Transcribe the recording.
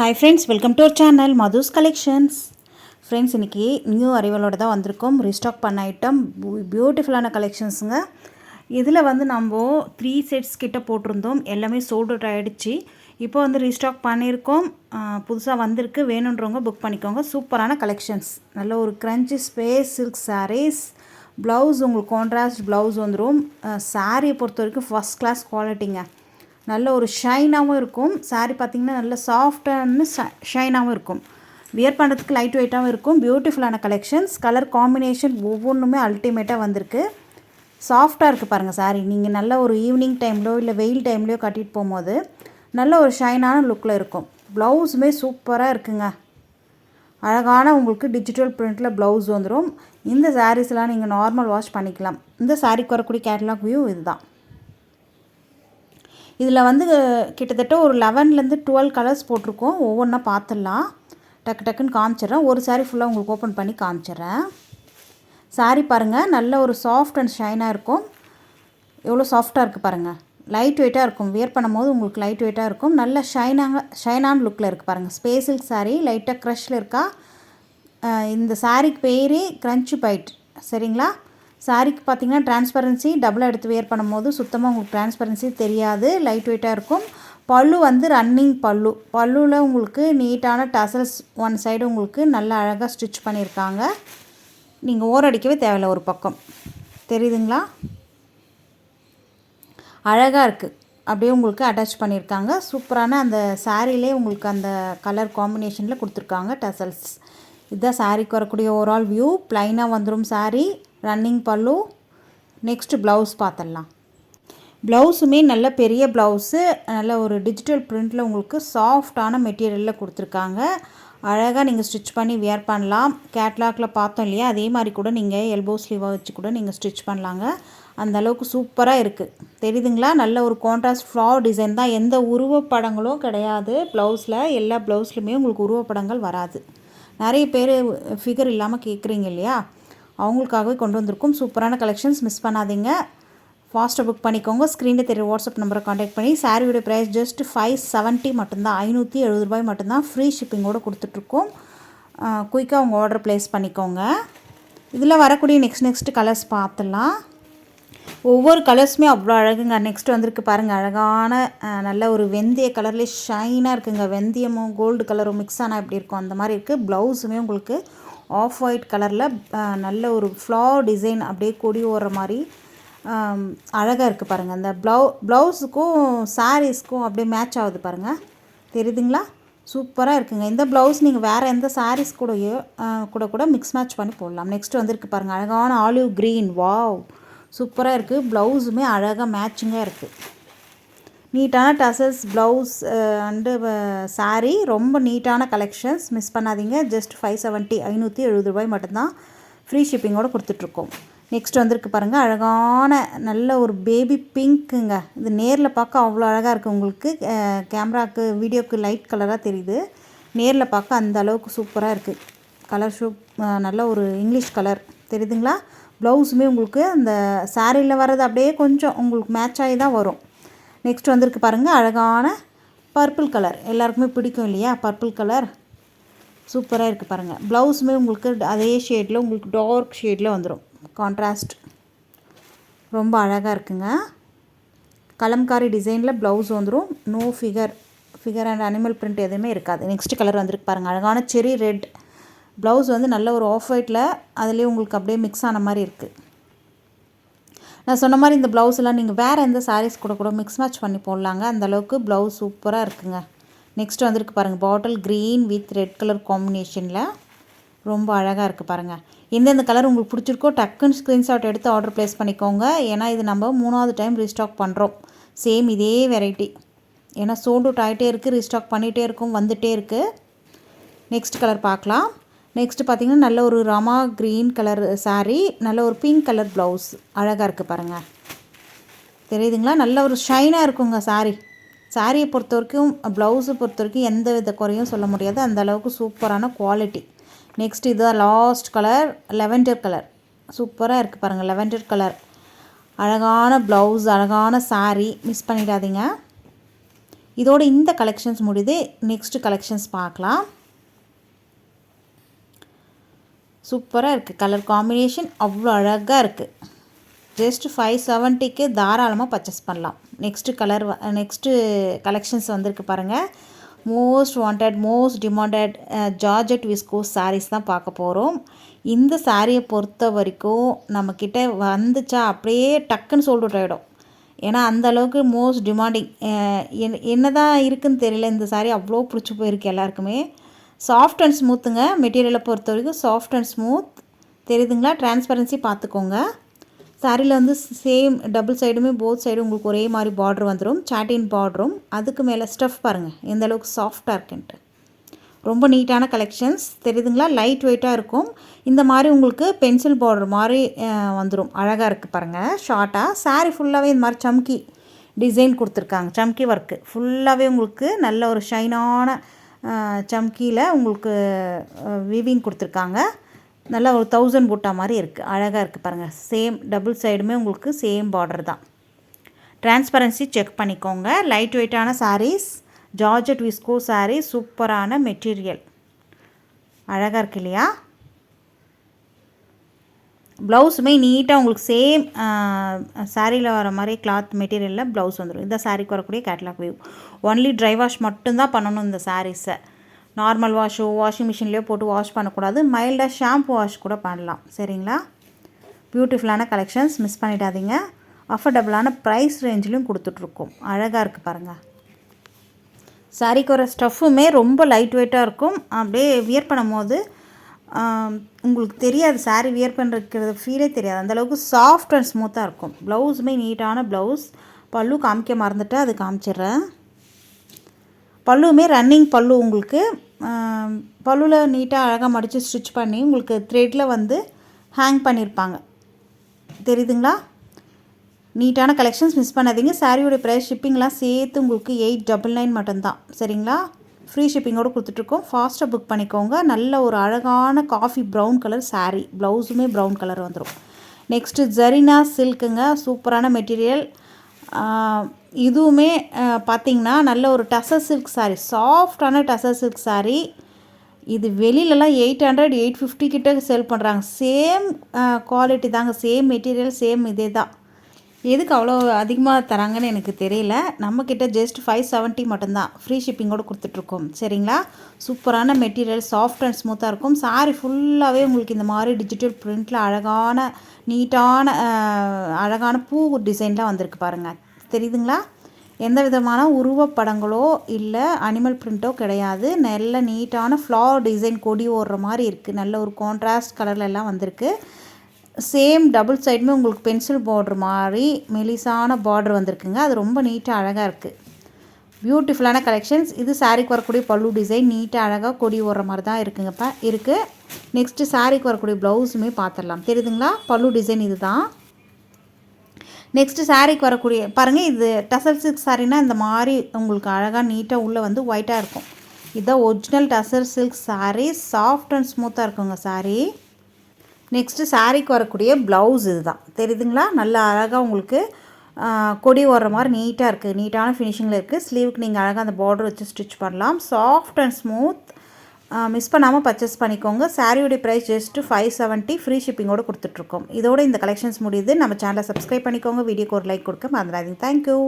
Hi friends, welcome to our channel Madhu's collections. Friends, இன்றைக்கி new அரைவலோடு தான் வந்திருக்கோம். ரீஸ்டாக் பண்ண ஐட்டம் பியூட்டிஃபுல்லான கலெக்ஷன்ஸுங்க. இதில் நம்ம 3 செட்ஸ் கிட்ட போட்டிருந்தோம். எல்லாமே சோல்ட் அவுட் ஆகிடுச்சு. இப்போ ரீஸ்டாக் பண்ணியிருக்கோம். புதுசாக வந்திருக்கு. வேணுன்றவங்க புக் பண்ணிக்கோங்க. சூப்பரான கலெக்ஷன்ஸ். நல்ல ஒரு crunchy space silk sarees. Blouse உங்களுக்கு கான்ட்ராஸ்ட் ப்ளவுஸ் வந்துடும். சாரியை பொறுத்த வரைக்கும் ஃபஸ்ட் கிளாஸ் குவாலிட்டிங்க. நல்ல ஒரு ஷைனாகவும் இருக்கும். சாரீ பார்த்திங்கன்னா நல்ல சாஃப்டான ஷைனாகவும் இருக்கும். வியர் பண்ணுறதுக்கு லைட் வெயிட்டாகவும் இருக்கும். பியூட்டிஃபுல்லான கலெக்ஷன்ஸ். கலர் காம்பினேஷன் ஒவ்வொன்றுமே அல்டிமேட்டாக வந்திருக்கு. சாஃப்டாக இருக்குது பாருங்கள் சாரீ. நீங்கள் நல்ல ஒரு ஈவினிங் டைம்லையோ இல்லை வெயில் டைம்லையோ கட்டிட்டு போகும்போது நல்ல ஒரு ஷைனான லுக்கில் இருக்கும். ப்ளவுஸுமே சூப்பராக இருக்குங்க. அழகான உங்களுக்கு டிஜிட்டல் பிரிண்டில் ப்ளவுஸ் வந்துடும். இந்த சாரீஸ்லாம் நீங்கள் நார்மல் வாஷ் பண்ணிக்கலாம். இந்த சாரீக்கு வரக்கூடிய கேட்லாக் வியூ இதுதான். இதில் கிட்டத்தட்ட ஒரு 11லேருந்து 12 கலர்ஸ் போட்டிருக்கோம். ஒவ்வொன்றா பார்த்துடலாம். டக்குன்னு காமிச்சிட்றேன். ஒரு சாரீ ஃபுல்லாக உங்களுக்கு ஓப்பன் பண்ணி காமிச்சிட்றேன். சாரீ பாருங்கள், நல்ல ஒரு சாஃப்ட் அண்ட் ஷைனாக இருக்கும். எவ்வளோ சாஃப்டாக இருக்குது பாருங்கள். லைட் வெயிட்டாக இருக்கும். வியர் பண்ணும்போது உங்களுக்கு லைட் வெயிட்டாக இருக்கும். நல்ல ஷைனான லுக்கில் இருக்குது பாருங்கள். ஸ்பேஸ் சில்க் சாரீ லைட்டாக க்ரஷில் இருக்கா. இந்த சாரீக்கு பேரே க்ரன்ச்சி பைட். சரிங்களா? சாரீக்கு பார்த்திங்கன்னா டிரான்ஸ்பரன்சி டபுளாக எடுத்து வேர் பண்ணும்போது சுத்தமாக உங்களுக்கு டிரான்ஸ்பரன்சி தெரியாது. லைட் வெயிட்டாக இருக்கும். பல்லு ரன்னிங் பல்லுவில் உங்களுக்கு நீட்டான டசல்ஸ் ஒன் சைடு உங்களுக்கு நல்லா அழகாக ஸ்டிச் பண்ணியிருக்காங்க. நீங்கள் ஓரடிக்கவே தேவையில்லை. ஒரு பக்கம் தெரியுதுங்களா? அழகாக இருக்குது. அப்படியே உங்களுக்கு அட்டாச் பண்ணியிருக்காங்க. சூப்பரான அந்த சாரீலே உங்களுக்கு அந்த கலர் காம்பினேஷனில் கொடுத்துருக்காங்க டசல்ஸ். இதுதான் சாரீக்கு வரக்கூடிய ஓவரால் வியூ. ப்ளைனாக வந்துடும் சாரீ. ரன்னிங் பல்லு. நெக்ஸ்ட்டு ப்ளவுஸ் பார்த்துடலாம். ப்ளவுஸுமே நல்ல பெரிய ப்ளவுஸு. நல்ல ஒரு டிஜிட்டல் பிரிண்டில் உங்களுக்கு சாஃப்டான மெட்டீரியலில் கொடுத்துருக்காங்க. அழகாக நீங்கள் ஸ்டிச் பண்ணி வியர் பண்ணலாம். கேட்லாகில் பார்த்தோம் இல்லையா, அதே மாதிரி கூட நீங்கள் எல்போ ஸ்லீவாக வச்சு கூட நீங்கள் ஸ்டிச் பண்ணலாங்க. அந்த அளவுக்கு சூப்பராக இருக்குது. தெரியுதுங்களா? நல்ல ஒரு கான்ட்ராஸ்ட் ஃப்ளார் டிசைன் தான். எந்த உருவப்படங்களும் கிடையாது ப்ளவுஸில். எல்லா ப்ளவுஸ்லையுமே உங்களுக்கு உருவப்படங்கள் வராது. நிறைய பேர் ஃபிகர் இல்லாமல் கேட்குறீங்க இல்லையா, அவங்களுக்காகவே கொண்டு வந்திருக்கும். சூப்பரான கலெக்ஷன்ஸ். மிஸ் பண்ணாதீங்க. ஃபாஸ்ட்டாக புக் பண்ணிக்கோங்க. ஸ்க்ரீனில் தெரிய வாட்ஸ்அப் நம்பரை காண்டாக்ட் பண்ணி. சாரியோட ப்ரைஸ் ஜஸ்ட் 570 மட்டும்தான். 570 ரூபாய் மட்டும்தான். ஃப்ரீ ஷிப்பிங்கோடு கொடுத்துட்ருக்கோம். குயிக்காக உங்கள் ஆர்டர் ப்ளேஸ் பண்ணிக்கோங்க. இதில் வரக்கூடிய நெக்ஸ்ட் கலர்ஸ் பார்த்துடலாம். ஒவ்வொரு கலர்ஸுமே அவ்வளோ அழகுங்க. நெக்ஸ்ட் வந்திருக்கு பாருங்கள். அழகான நல்ல ஒரு வெந்தய கலர்லேயே ஷைனாக இருக்குங்க. வெந்தயமும் கோல்டு கலரும் மிக்ஸ் ஆனால் எப்படி இருக்கும் அந்த மாதிரி இருக்குது. ப்ளவுஸுமே உங்களுக்கு ஆஃப் ஒயிட் கலரில் நல்ல ஒரு ஃப்ளார் டிசைன் அப்படியே கொடி ஓடுற மாதிரி அழகாக இருக்குது பாருங்கள். அந்த ப்ளவுஸுக்கும் சாரீஸ்க்கும் அப்படியே மேட்ச் ஆகுது பாருங்கள். தெரியுதுங்களா? சூப்பராக இருக்குங்க. இந்த ப்ளவுஸ் நீங்கள் வேறு எந்த சாரீஸ் கூட மிக்ஸ் மேட்ச் பண்ணி போடலாம். நெக்ஸ்ட் வந்திருக்கு பாருங்கள். அழகான ஆலிவ் க்ரீன். வாவ், சூப்பராக இருக்குது. ப்ளவுஸுமே அழகாக மேட்சிங்காக இருக்குது. நீட்டான டசல்ஸ் ப்ளவுஸ் அண்டு சாரீ. ரொம்ப நீட்டான கலெக்ஷன்ஸ். மிஸ் பண்ணாதீங்க. ஜஸ்ட் 570 ரூபாய் மட்டும்தான். ஃப்ரீ ஷிப்பிங்கோடு கொடுத்துட்ருக்கோம். நெக்ஸ்ட் வந்திருக்கு பாருங்கள். அழகான நல்ல ஒரு பேபி பிங்க்குங்க. இது நேரில் பார்க்க அவ்வளோ அழகாக இருக்குது. உங்களுக்கு கேமராவுக்கு வீடியோக்கு லைட் கலராக தெரியுது. நேரில் பார்க்க அந்த அளவுக்கு சூப்பராக இருக்குது. கலர் நல்ல ஒரு இங்கிலீஷ் கலர். தெரியுதுங்களா? ப்ளவுஸுமே உங்களுக்கு அந்த சாரியில் வர்றது அப்படியே கொஞ்சம் உங்களுக்கு மேட்ச் ஆகி தான் வரும். நெக்ஸ்ட் வந்திருக்கு பாருங்கள். அழகான பர்பிள் கலர். எல்லாருக்குமே பிடிக்கும் இல்லையா பர்பிள் கலர்? சூப்பராக இருக்குது பாருங்கள். ப்ளவுஸுமே உங்களுக்கு அதே ஷேடில் உங்களுக்கு டார்க் ஷேடில் வந்துடும். கான்ட்ராஸ்ட் ரொம்ப அழகாக இருக்குங்க. கலம்காரி டிசைனில் ப்ளவுஸ் வந்துடும். No figure and animal print எதுவுமே இருக்காது. நெக்ஸ்ட் கலர் வந்திருக்கு பாருங்கள். அழகான செரி ரெட். ப்ளவுஸ் நல்ல ஒரு ஆஃப் ஒயிட்டில் அதுலேயே உங்களுக்கு அப்படியே மிக்ஸ் ஆன மாதிரி இருக்குது. நான் சொன்ன மாதிரி இந்த ப்ளவுஸ் எல்லாம் நீங்கள் வேறு எந்த சாரீஸ் கூட மிக்ஸ் மேட்ச் பண்ணி போடலாங்க. அந்தளவுக்கு ப்ளவுஸ் சூப்பராக இருக்குங்க. நெக்ஸ்ட் வந்திருக்கு பாருங்கள். Bottle green with red colour காம்பினேஷனில் ரொம்ப அழகாக இருக்குது பாருங்கள். எந்தெந்த கலர் உங்களுக்கு பிடிச்சிருக்கோ டக்குன்னு ஸ்க்ரீன்ஷாட் எடுத்து ஆர்டர் ப்ளேஸ் பண்ணிக்கோங்க. ஏன்னா இது நம்ம 3வது டைம் ரீஸ்டாக் பண்ணுறோம். சேம் இதே வெரைட்டி. ஏன்னா சோல்ட் அவுட் ஆகிட்டே இருக்குது. ரீஸ்டாக் பண்ணிகிட்டே இருக்கும், வந்துகிட்டே இருக்குது. நெக்ஸ்ட் கலர் பார்க்கலாம். நெக்ஸ்ட்டு பார்த்திங்கன்னா நல்ல ஒரு ராமா க்ரீன் கலர் சாரீ. நல்ல ஒரு பிங்க் கலர் ப்ளவுஸ். அழகாக இருக்குது பாருங்கள். தெரியுதுங்களா? நல்ல ஒரு ஷைனாக இருக்குங்க சாரியை பொறுத்த வரைக்கும். ப்ளவுஸை பொறுத்த வரைக்கும் எந்த வித குறையும் சொல்ல முடியாது. அந்த அளவுக்கு சூப்பரான குவாலிட்டி. நெக்ஸ்ட் இதுதான் லாஸ்ட் கலர். Lavender colour. சூப்பராக இருக்குது பாருங்கள். Lavender colour. அழகான ப்ளவுஸ், அழகான சாரீ. மிஸ் பண்ணிடாதீங்க. இதோட இந்த கலெக்ஷன்ஸ் முடியுது. நெக்ஸ்ட்டு கலெக்ஷன்ஸ் பார்க்கலாம். சூப்பராக இருக்குது. கலர் காம்பினேஷன் அவ்வளோ அழகாக இருக்குது. ஜஸ்ட் 570க்கு தாராளமாக பர்ச்சேஸ் பண்ணலாம். நெக்ஸ்ட்டு கலெக்ஷன்ஸ் வந்திருக்கு பாருங்கள். Most wanted, most demanded georgette viscose sarees தான் பார்க்க போகிறோம். இந்த சாரியை பொறுத்த வரைக்கும் நம்மக்கிட்ட வந்துச்சா அப்படியே டக்குன்னு சோல்ட் அவுட் ஆகிடும். ஏன்னா அந்தளவுக்கு மோஸ்ட் டிமாண்டிங். என்ன தான் இருக்குதுன்னு தெரியல, இந்த சாரீ அவ்வளோ பிடிச்சி போயிருக்கு எல்லாருக்குமே. சாஃப்ட் அண்ட் ஸ்மூத்துங்க. மெட்டீரியலை பொறுத்த வரைக்கும் சாஃப்ட் அண்ட் ஸ்மூத். தெரியுதுங்களா? டிரான்ஸ்பரன்சி பார்த்துக்கோங்க. சாரியில் வந்து சேம் டபுள் சைடுமே போத் சைடும் உங்களுக்கு ஒரே மாதிரி பார்டர் வந்துடும். சாட்டின் பார்டரும் அதுக்கு மேலே ஸ்டஃப் பாருங்கள் எந்த அளவுக்கு சாஃப்டாக இருக்குன்ட்டு. ரொம்ப நீட்டான கலெக்ஷன்ஸ். தெரியுதுங்களா? லைட் வெயிட்டாக இருக்கும். இந்த மாதிரி உங்களுக்கு பென்சில் பார்டர் மாதிரி வந்துடும். அழகாக இருக்குது பாருங்கள். ஷார்ட்டாக சாரீ ஃபுல்லாகவே இந்த மாதிரி சம்கி டிசைன் கொடுத்துருக்காங்க. சம்கி ஒர்க்கு ஃபுல்லாகவே உங்களுக்கு நல்ல ஒரு ஷைனான சம்கியில் உங்களுக்கு வீவிங் கொடுத்துருக்காங்க. நல்லா ஒரு 1000 பூட்டா மாதிரி இருக்குது. அழகாக இருக்குது பாருங்கள். சேம் டபுள் சைடுமே உங்களுக்கு சேம் பார்டர் தான். டிரான்ஸ்பரன்சி செக் பண்ணிக்கோங்க. லைட் வெயிட்டான சாரீஸ், ஜார்ஜெட் விஸ்கோ சாரீ, சூப்பரான மெட்டீரியல். அழகாக இருக்கு இல்லையா? ப்ளவுஸுமே நீட்டாக உங்களுக்கு சேம் சாரியில் வர மாதிரி கிளாத் மெட்டீரியலில் ப்ளவுஸ் வந்துடும். இந்த சாரீக்கு வரக்கூடிய catalogue view. Only dry wash மட்டும்தான் பண்ணணும் இந்த சாரீஸை. நார்மல் வாஷோ வாஷிங் மிஷின்லேயோ போட்டு வாஷ் பண்ணக்கூடாது. மைல்டாக ஷாம்பு வாஷ் கூட பண்ணலாம். சரிங்களா? பியூட்டிஃபுல்லான கலெக்ஷன்ஸ், மிஸ் பண்ணிடாதீங்க. அஃபோர்டபுளான ப்ரைஸ் ரேஞ்சிலையும் கொடுத்துட்ருக்கோம். அழகாக இருக்குது பாருங்கள். சாரீக்கு வர ஸ்டஃப்புமே ரொம்ப லைட் வெயிட்டாக இருக்கும். அப்படியே வியர் பண்ணும் போது உங்களுக்கு தெரியாது, சாரீ வியர் பண்ணுறது ஃபீலே தெரியாது. அந்தளவுக்கு சாஃப்ட் அண்ட் ஸ்மூத்தாக இருக்கும். ப்ளவுஸுமே நீட்டான ப்ளவுஸ். பல்லு காமிக்க மறந்துட்டு அது காமிச்சிட்றேன். பல்லுமே ரன்னிங் பல்லு உங்களுக்கு. பல்லுவில் நீட்டாக அழகாக மடித்து ஸ்டிச் பண்ணி உங்களுக்கு த்ரெட்டில் வந்து ஹேங் பண்ணியிருப்பாங்க. தெரியுதுங்களா? நீட்டான கலெக்ஷன்ஸ், மிஸ் பண்ணாதீங்க. சாரியோட ப்ரைஸ் ஷிப்பிங்லாம் சேர்த்து உங்களுக்கு 899 மட்டும்தான். சரிங்களா? ஃப்ரீ ஷிப்பிங்கோடு கொடுத்துட்ருக்கோம். ஃபாஸ்ட்டாக புக் பண்ணிக்கோங்க. நல்ல ஒரு அழகான காஃபி ப்ரௌன் கலர் சாரீ. ப்ளவுஸுமே ப்ரௌன் கலர் வந்துடும். நெக்ஸ்ட்டு ஜரினா சில்க்குங்க. சூப்பரான மெட்டீரியல். இதுவுமே பார்த்திங்கன்னா நல்ல ஒரு டசர் சில்க் சாரீ, சாஃப்டான டசர் சில்க் சாரீ. இது வெளியிலலாம் 800 850 கிட்ட சேல் பண்ணுறாங்க. சேம் குவாலிட்டி தாங்க, சேம் மெட்டீரியல், சேம் இதே தான். எதுக்கு அவ்வளோ அதிகமாக தராங்கன்னு எனக்கு தெரியல. நம்மக்கிட்ட ஜஸ்ட் 570 மட்டும்தான். ஃப்ரீ ஷிப்பிங்கோடு கொடுத்துட்ருக்கோம். சரிங்களா? சூப்பரான மெட்டீரியல், சாஃப்ட் அண்ட் ஸ்மூத்தாக இருக்கும். சாரீ ஃபுல்லாகவே உங்களுக்கு இந்த மாதிரி டிஜிட்டல் பிரிண்டில் அழகான நீட்டான அழகான பூ டிசைன்லாம் வந்திருக்கு பாருங்கள். தெரியுதுங்களா? எந்த விதமான உருவப்படங்களோ இல்லை அனிமல் பிரிண்ட்டோ கிடையாது. நல்ல நீட்டான ஃப்ளவர் டிசைன், கொடி ஓடுற மாதிரி இருக்குது. நல்ல ஒரு கான்ட்ராஸ்ட் கலரில் எல்லாம் வந்திருக்கு. சேம் டபுள் சைடுமே உங்களுக்கு பென்சில் பார்டர் மாதிரி மெலிசான பார்டர் வந்திருக்குங்க. அது ரொம்ப நீட்டாக அழகாக இருக்குது. பியூட்டிஃபுல்லான கலெக்ஷன்ஸ். இது சாரீக்கு வரக்கூடிய பல்லு டிசைன் நீட்டாக அழகாக கொடி ஓடுற மாதிரி தான் இருக்குங்கப்பா இருக்குது. நெக்ஸ்ட்டு சாரீக்கு வரக்கூடிய ப்ளவுஸுமே பார்த்துடலாம். தெரியுதுங்களா? பல்லு டிசைன் இது தான். நெக்ஸ்ட்டு சாரீக்கு வரக்கூடிய பாருங்கள், இது டசர் சில்க் சாரீனா இந்த மாதிரி உங்களுக்கு அழகாக நீட்டாக உள்ளே வந்து ஒயிட்டாக இருக்கும். இதுதான் original tussar silk sari. Soft and ஸ்மூத்தாக இருக்குங்க சாரீ. நெக்ஸ்ட்டு சாரீக்கு வரக்கூடிய ப்ளவுஸ் இது தான். தெரியுதுங்களா? நல்லா அழகாக உங்களுக்கு கொடி ஓடுற மாதிரி நீட்டாக இருக்குது. நீட்டான ஃபினிஷிங்கில் இருக்குது. ஸ்லீவுக்கு நீங்கள் அழகாக அந்த பார்டர் வச்சு ஸ்டிச் பண்ணலாம். Soft and smooth. மிஸ் பண்ணாமல் பர்ச்சேஸ் பண்ணிக்கோங்க. சாரியோடைய ப்ரைஸ் ஜஸ்ட் 570. ஃப்ரீ ஷிப்பிங்கோடு கொடுத்துட்ருக்கோம். இதோட இந்த கலெக்ஷன்ஸ் முடியுது. நம்ம சேனலை சப்ஸ்கிரைப் பண்ணிக்கோங்க. வீடியோக்கு ஒரு லைக் கொடுக்க மறந்துடாதீங்க. தேங்க்யூ.